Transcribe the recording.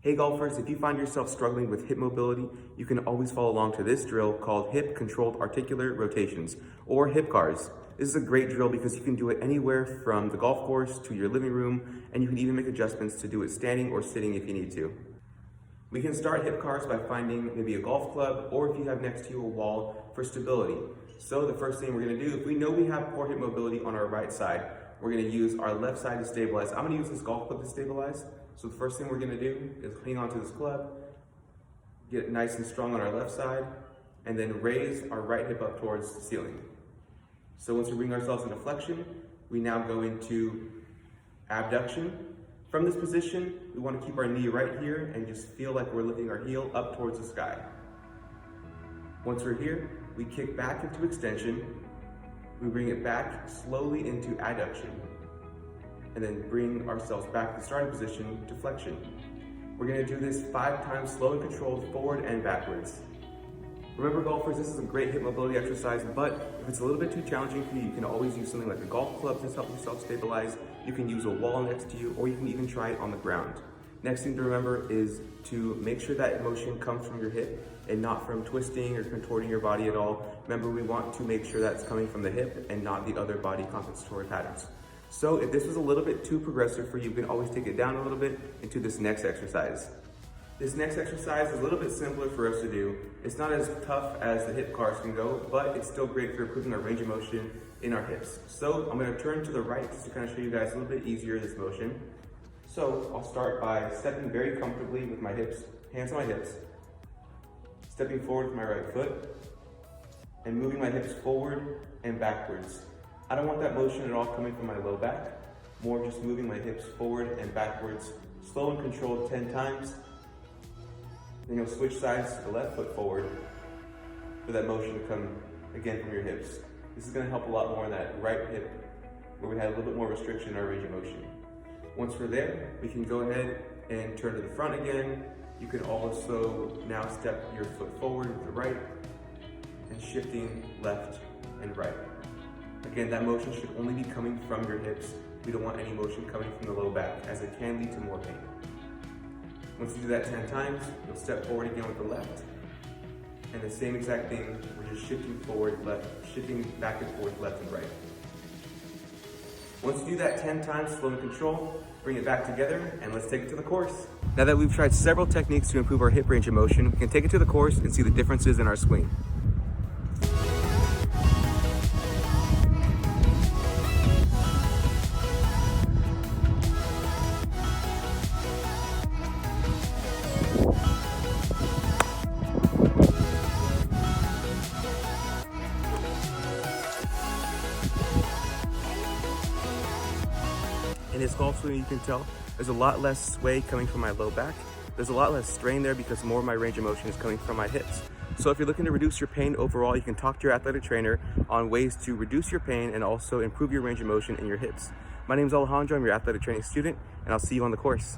Hey golfers, if you find yourself struggling with hip mobility, you can always follow along to this drill called Hip Controlled Articular Rotations, or hip cars. This is a great drill because you can do it anywhere from the golf course to your living room, and you can even make adjustments to do it standing or sitting if you need to. We can start hip cars by finding maybe a golf club, or if you have next to you a wall, for stability. So the first thing we're gonna do, if we know we have poor hip mobility on our right side, we're gonna use our left side to stabilize. I'm gonna use this golf club to stabilize. So the first thing we're gonna do is hang on to this club, get nice and strong on our left side, and then raise our right hip up towards the ceiling. So once we bring ourselves into flexion, we now go into abduction. From this position, we want to keep our knee right here and just feel like we're lifting our heel up towards the sky. Once we're here, we kick back into extension, we bring it back slowly into adduction, and then bring ourselves back to the starting position to flexion. We're gonna do this 5 times slow and controlled forward and backwards. Remember golfers, this is a great hip mobility exercise, but if it's a little bit too challenging for you, you can always use something like a golf club to help yourself stabilize. You can use a wall next to you, or you can even try it on the ground. Next thing to remember is to make sure that motion comes from your hip and not from twisting or contorting your body at all. Remember, we want to make sure that's coming from the hip and not the other body compensatory patterns. So if this was a little bit too progressive for you, you can always take it down a little bit into this next exercise. This next exercise is a little bit simpler for us to do. It's not as tough as the hip cars can go, but it's still great for improving our range of motion in our hips. So I'm gonna turn to the right just to kind of show you guys a little bit easier this motion. So I'll start by stepping very comfortably with my hips, hands on my hips, stepping forward with my right foot, and moving my hips forward and backwards. I don't want that motion at all coming from my low back, more just moving my hips forward and backwards, slow and controlled 10 times. Then you'll switch sides to the left foot forward for that motion to come again from your hips. This is gonna help a lot more in that right hip where we had a little bit more restriction in our range of motion. Once we're there, we can go ahead and turn to the front again. You can also now step your foot forward with the right and shifting left and right. Again, that motion should only be coming from your hips. We don't want any motion coming from the low back, as it can lead to more pain. Once you do that 10 times, you'll step forward again with the left. And the same exact thing, we're just shifting forward, left, shifting back and forth, left and right. Once you do that 10 times, slow and control, bring it back together, and let's take it to the course. Now that we've tried several techniques to improve our hip range of motion, we can take it to the course and see the differences in our swing. In this golf swing, you can tell there's a lot less sway coming from my low back. There's a lot less strain there because more of my range of motion is coming from my hips. So if you're looking to reduce your pain overall, you can talk to your athletic trainer on ways to reduce your pain and also improve your range of motion in your hips. My name is Alejandro, I'm your athletic training student, and I'll see you on the course.